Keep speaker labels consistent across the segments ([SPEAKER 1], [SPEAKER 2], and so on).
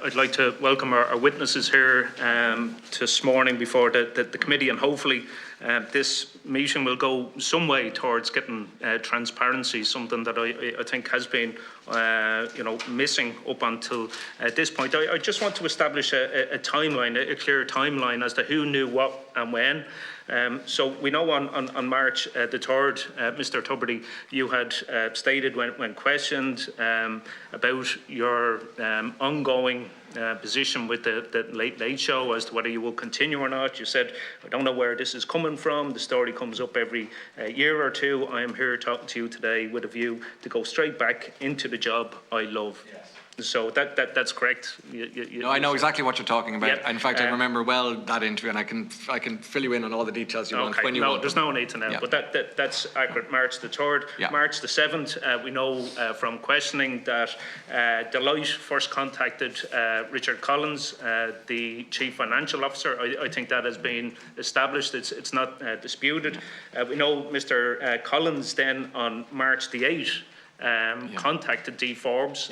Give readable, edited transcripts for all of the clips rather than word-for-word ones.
[SPEAKER 1] I'd like to welcome our witnesses here this morning before the committee, and hopefully this meeting will go some way towards getting transparency, something that I think has been missing up until this point. I just want to establish a timeline, a clear timeline as to who knew what and when. So we know on March the 3rd, Mr. Tubridy, you had stated when questioned about your ongoing position with the Late Show as to whether you will continue or not. You said, I don't know where this is coming from. The story comes up every year or two. I am here talking to you today with a view to go straight back into the job I love. Yes. So that's correct.
[SPEAKER 2] No, I know exactly what you're talking about.
[SPEAKER 1] Yep.
[SPEAKER 2] In fact, I remember well that interview, and I can fill you in on all the details you want when you want.
[SPEAKER 1] There's no need to know,
[SPEAKER 2] yeah.
[SPEAKER 1] But that's accurate. March the 3rd,
[SPEAKER 2] yeah.
[SPEAKER 1] March the 7th. We know from questioning that Deloitte first contacted Richard Collins, the Chief Financial Officer. I think that has been established. It's not disputed. We know Mr. Collins then on March the 8th contacted D. Forbes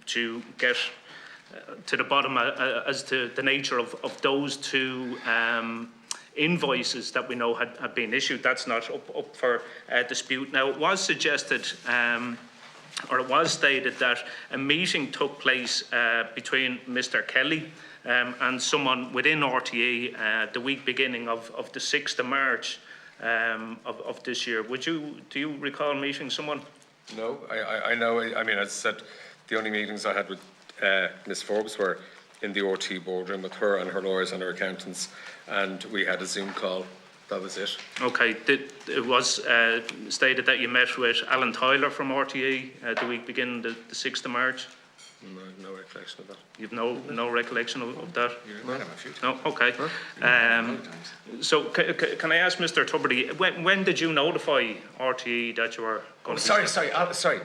[SPEAKER 1] to get to the bottom as to the nature of those two invoices that we know had been issued. That's not up for dispute. Now, it was suggested or it was stated that a meeting took place between Mr. Kelly and someone within RTE the week beginning of the 6th of March of this year. Do you recall meeting someone?
[SPEAKER 3] No, I know. I mean, as I said, the only meetings I had with Ms. Forbes were in the RT boardroom with her and her lawyers and her accountants, and we had a Zoom call. That was it. Okay.
[SPEAKER 1] It was stated that you met with Alan Tyler from RTE the week beginning the 6th of March.
[SPEAKER 3] No recollection of that.
[SPEAKER 1] You've no recollection of that?
[SPEAKER 3] No.
[SPEAKER 1] No. Okay. So can I ask Mr. Tubridy, when did you notify RTE that you were going to?
[SPEAKER 3] Sorry.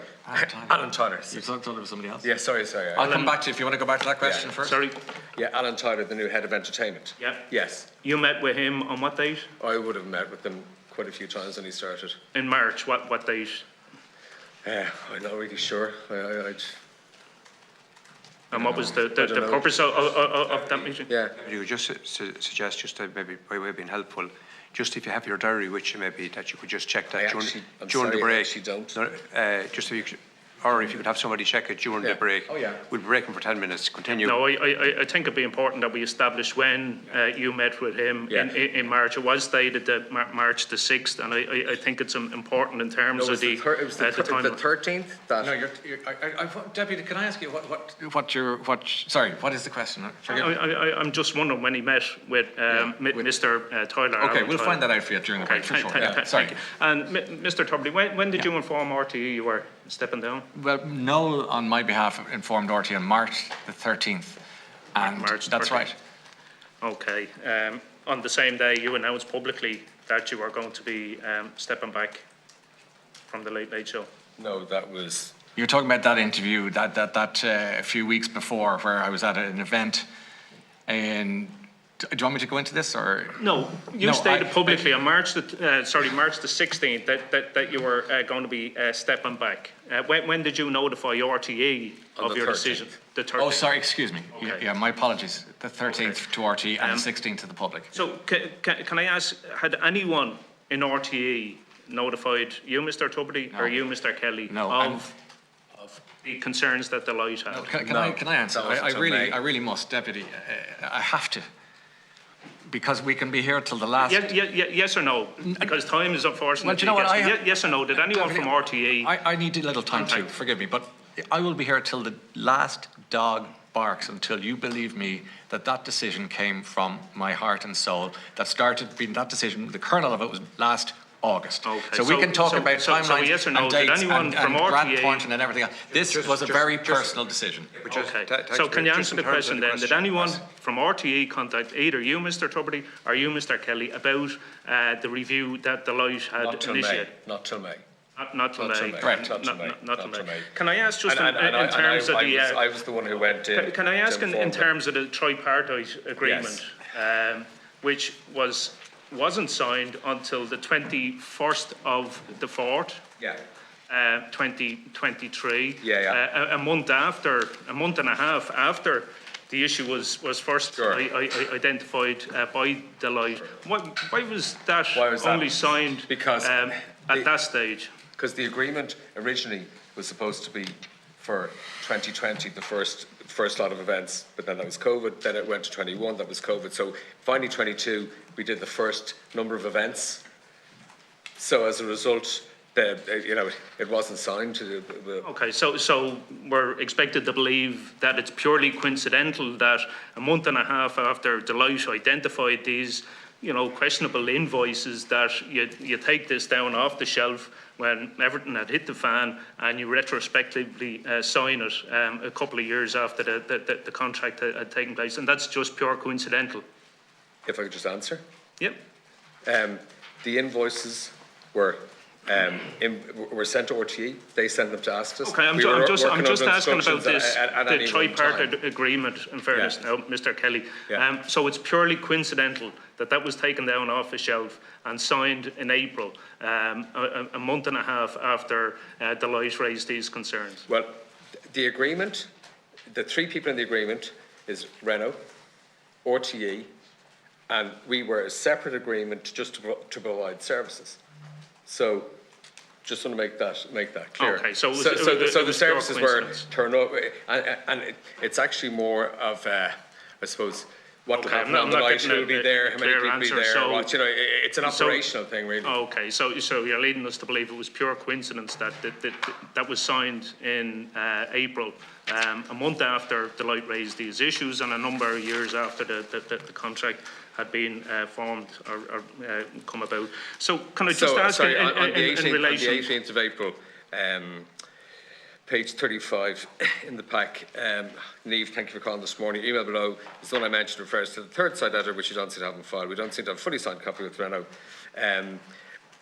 [SPEAKER 3] Alan Tyler.
[SPEAKER 2] You thought it was somebody else?
[SPEAKER 3] Yeah, sorry.
[SPEAKER 2] I'll come back to you if you want to go back to that question first.
[SPEAKER 1] Sorry.
[SPEAKER 3] Yeah, Alan Tyler, the new head of entertainment.
[SPEAKER 1] Yeah.
[SPEAKER 3] Yes.
[SPEAKER 1] You met with him on what date?
[SPEAKER 3] I would have met with him quite a few times when he started.
[SPEAKER 1] In March. What date?
[SPEAKER 3] I'm not really sure.
[SPEAKER 1] And what was the purpose of that meeting?
[SPEAKER 3] Yeah.
[SPEAKER 4] You just suggest, just maybe by way of being helpful, just if you have your diary with you, maybe that you could just check that during the break.
[SPEAKER 3] I actually don't.
[SPEAKER 4] Just if you, or if you could have somebody check it during the break.
[SPEAKER 3] Oh, yeah.
[SPEAKER 4] We'll be breaking for 10 minutes. Continue.
[SPEAKER 1] No, I think it'd be important that we establish when you met with him in March. It was stated that March the 6th, and I think it's important in terms of the
[SPEAKER 3] it was the 13th.
[SPEAKER 2] No, Deputy, can I ask you what is the question?
[SPEAKER 1] I'm just wondering when he met with Mr. Tyler.
[SPEAKER 2] Okay, we'll find that out for you during the break, for sure. Sorry.
[SPEAKER 1] And Mr. Tubridy, when did you inform RTE you were stepping down?
[SPEAKER 2] Well, Noel, on my behalf, informed RTE on March the 13th. And
[SPEAKER 1] March
[SPEAKER 2] that's
[SPEAKER 1] 13th.
[SPEAKER 2] right.
[SPEAKER 1] Okay. On the same day, you announced publicly that you were going to be stepping back from the Late Show.
[SPEAKER 3] No, that was...
[SPEAKER 2] You're talking about that interview that a few weeks before, where I was at an event. And do you want me to go into this, or
[SPEAKER 1] no? You stated publicly on March the 16th that you were going to be stepping back. When did you notify RTE of your
[SPEAKER 3] 13th.
[SPEAKER 1] decision? The 13th.
[SPEAKER 2] Oh, sorry, excuse me.
[SPEAKER 1] Okay.
[SPEAKER 2] Yeah, my apologies. The 13th to RTE and the 16th to the public.
[SPEAKER 1] So can I ask, had anyone in RTE notified you, Mr. Tubridy, or you, Mr. Kelly, of the concerns that Deloitte had?
[SPEAKER 2] Can I answer? I really must, Deputy. I have to. Because we can be here till the last...
[SPEAKER 1] Yes or no? Because time is unfortunately...
[SPEAKER 2] Well, do you know what?
[SPEAKER 1] Yes or no? Did anyone from RTE...
[SPEAKER 2] I need a little time too, forgive me, but I will be here till the last dog barks until you believe me that decision came from my heart and soul. That started being that decision, the kernel of it was last August. Okay. So we can talk about timelines
[SPEAKER 1] yes or no,
[SPEAKER 2] and dates and Grant
[SPEAKER 1] RTE...
[SPEAKER 2] Thornton and everything else. This was a very personal decision.
[SPEAKER 1] Okay. So can you answer the question then? Did anyone from RTE contact either you, Mr. Tubridy, or you, Mr. Kelly, about the review that Deloitte had initiated?
[SPEAKER 3] Not till May.
[SPEAKER 1] Not till May.
[SPEAKER 2] Correct.
[SPEAKER 3] Not till May.
[SPEAKER 1] Can I ask just in terms of the...
[SPEAKER 3] I was the one who went in.
[SPEAKER 1] Can I ask in terms of the tripartite agreement, which wasn't signed until the 21st of the 4th, 2023.
[SPEAKER 3] A month and a half after
[SPEAKER 1] the issue was first identified by Deloitte. Why was that only signed
[SPEAKER 3] because
[SPEAKER 1] at that stage?
[SPEAKER 3] Because the agreement originally was supposed to be for 2020, the first lot of events, but then that was COVID. Then it went to 21, that was COVID. So finally 22, we did the first number of events. So as a result, it wasn't signed to the.
[SPEAKER 1] Okay, so we're expected to believe that it's purely coincidental that a month and a half after Deloitte identified these, questionable invoices, that you take this down off the shelf when everything had hit the fan, and you retrospectively sign it a couple of years after the contract had taken place, and that's just pure coincidental.
[SPEAKER 3] If I could just answer.
[SPEAKER 1] Yep.
[SPEAKER 3] The invoices were sent to RTE. They sent them to Astas.
[SPEAKER 1] Okay, I'm just asking about this, the tripartite agreement, in fairness now, Mr. Kelly.
[SPEAKER 3] Yeah.
[SPEAKER 1] So it's purely coincidental that was taken down off the shelf and signed in April, a month and a half after Deloitte raised these concerns.
[SPEAKER 3] Well, the agreement, the three people in the agreement is Renault, RTE, and we were a separate agreement just to provide services. So, just want to make that clear.
[SPEAKER 1] Okay, so
[SPEAKER 3] the services were turnover, and it's actually more of, I suppose, what will happen on the night, who will be there, how many people will be there, it's an operational thing, really.
[SPEAKER 1] Okay, so you're leading us to believe it was pure coincidence that was signed in April, a month after Deloitte raised these issues, and a number of years after the contract had been formed or come about. So can I just ask in relation...
[SPEAKER 3] On the 18th of April, page 35 in the pack, Niamh, thank you for calling this morning. Email below is the one I mentioned, refers to the third side letter, which you don't seem to have in file. We don't seem to have a fully signed copy with Renault.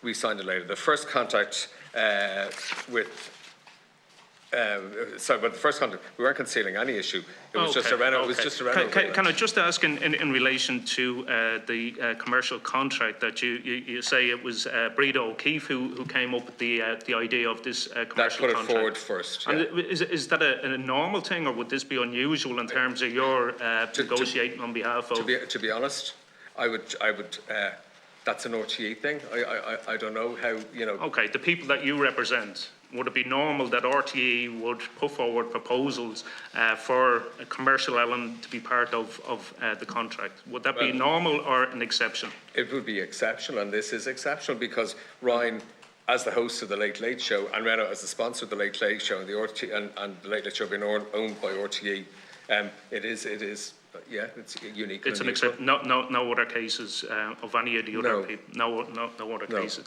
[SPEAKER 3] We signed it later. The first contact but the first contact, we weren't concealing any issue. It was just a Renault. It was just a Renault.
[SPEAKER 1] Can I just ask in relation to the commercial contract that you say it was Breda O'Keefe who came up with the idea of this commercial contract?
[SPEAKER 3] That put it forward first. Yeah.
[SPEAKER 1] And is that a normal thing, or would this be unusual in terms of your negotiating on behalf of?
[SPEAKER 3] To be honest, I would. That's an RTE thing. I don't know how,
[SPEAKER 1] Okay, the people that you represent, would it be normal that RTE would put forward proposals for a commercial element to be part of the contract? Would that be normal or an exception?
[SPEAKER 3] It would be exceptional, and this is exceptional because Ryan, as the host of the Late Late Show, and Renault as the sponsor of the Late Late Show, and the RTE and the Late Late Show being owned by RTE, it is. Yeah, it's unique.
[SPEAKER 1] It's an exception. No other cases of any of the other people. No other cases.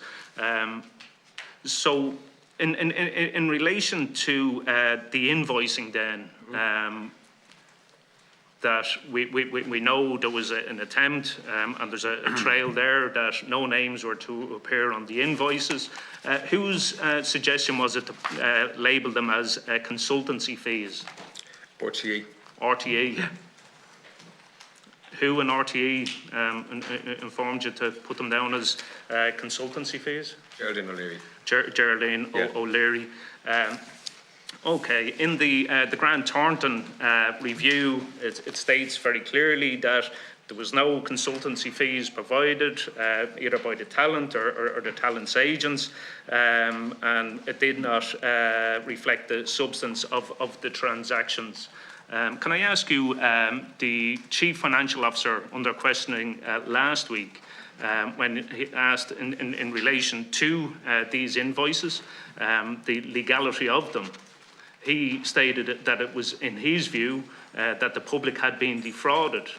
[SPEAKER 1] So, in relation to the invoicing, then that we know there was an attempt, and there's a trail there that no names were to appear on the invoices. Whose suggestion was it to label them as consultancy fees?
[SPEAKER 3] RTE.
[SPEAKER 1] RTE. Who in RTE informed you to put them down as consultancy fees?
[SPEAKER 3] Geraldine O'Leary.
[SPEAKER 1] Geraldine O'Leary. Okay, in the Grant Thornton review, it states very clearly that there was no consultancy fees provided either by the talent or the talent's agents, and it did not reflect the substance of the transactions. Can I ask you, the Chief Financial Officer under questioning last week, when he asked in relation to these invoices, the legality of them, he stated that it was, in his view, that the public had been defrauded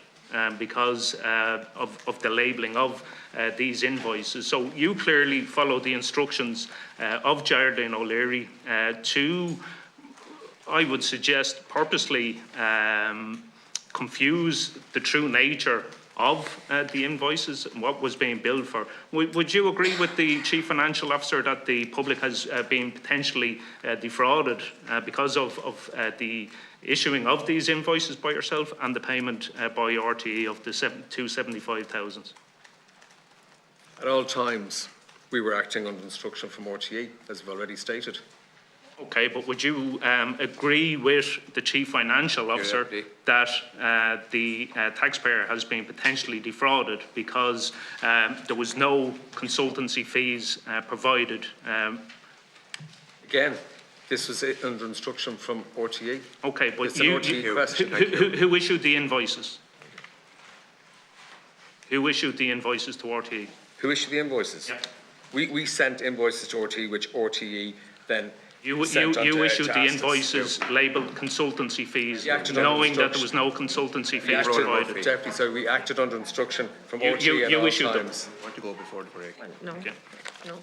[SPEAKER 1] because of the labelling of these invoices. So you clearly followed the instructions of Geraldine O'Leary to, I would suggest, purposely confuse the true nature of the invoices and what was being billed for. Would you agree with the Chief Financial Officer that the public has been potentially defrauded because of the issuing of these invoices by yourself and the payment by RTE of the $275,000?
[SPEAKER 3] At all times, we were acting under instruction from RTE, as we've already stated.
[SPEAKER 1] Okay, but would you agree with the Chief Financial Officer that the taxpayer has been potentially defrauded because there was no consultancy fees provided?
[SPEAKER 3] Again, this was under instruction from RTE.
[SPEAKER 1] Okay, but
[SPEAKER 3] It's an RTE question.
[SPEAKER 1] who issued the invoices? Who issued the invoices to RTE?
[SPEAKER 3] Who issued the invoices?
[SPEAKER 1] Yeah.
[SPEAKER 3] We sent invoices to RTE, which RTE then
[SPEAKER 1] You
[SPEAKER 3] sent on to
[SPEAKER 1] issued the
[SPEAKER 3] Astas.
[SPEAKER 1] invoices labelled consultancy fees,
[SPEAKER 3] We acted under
[SPEAKER 1] knowing that there was
[SPEAKER 3] instruction.
[SPEAKER 1] no consultancy
[SPEAKER 3] We
[SPEAKER 1] fees
[SPEAKER 3] acted,
[SPEAKER 1] provided.
[SPEAKER 3] Deputy, so we acted under instruction from
[SPEAKER 1] You-
[SPEAKER 3] RTE
[SPEAKER 1] you-
[SPEAKER 3] at
[SPEAKER 1] you
[SPEAKER 3] all
[SPEAKER 1] issued them.
[SPEAKER 3] times.
[SPEAKER 4] Want to go before the break?
[SPEAKER 5] No,
[SPEAKER 1] Okay.
[SPEAKER 5] no.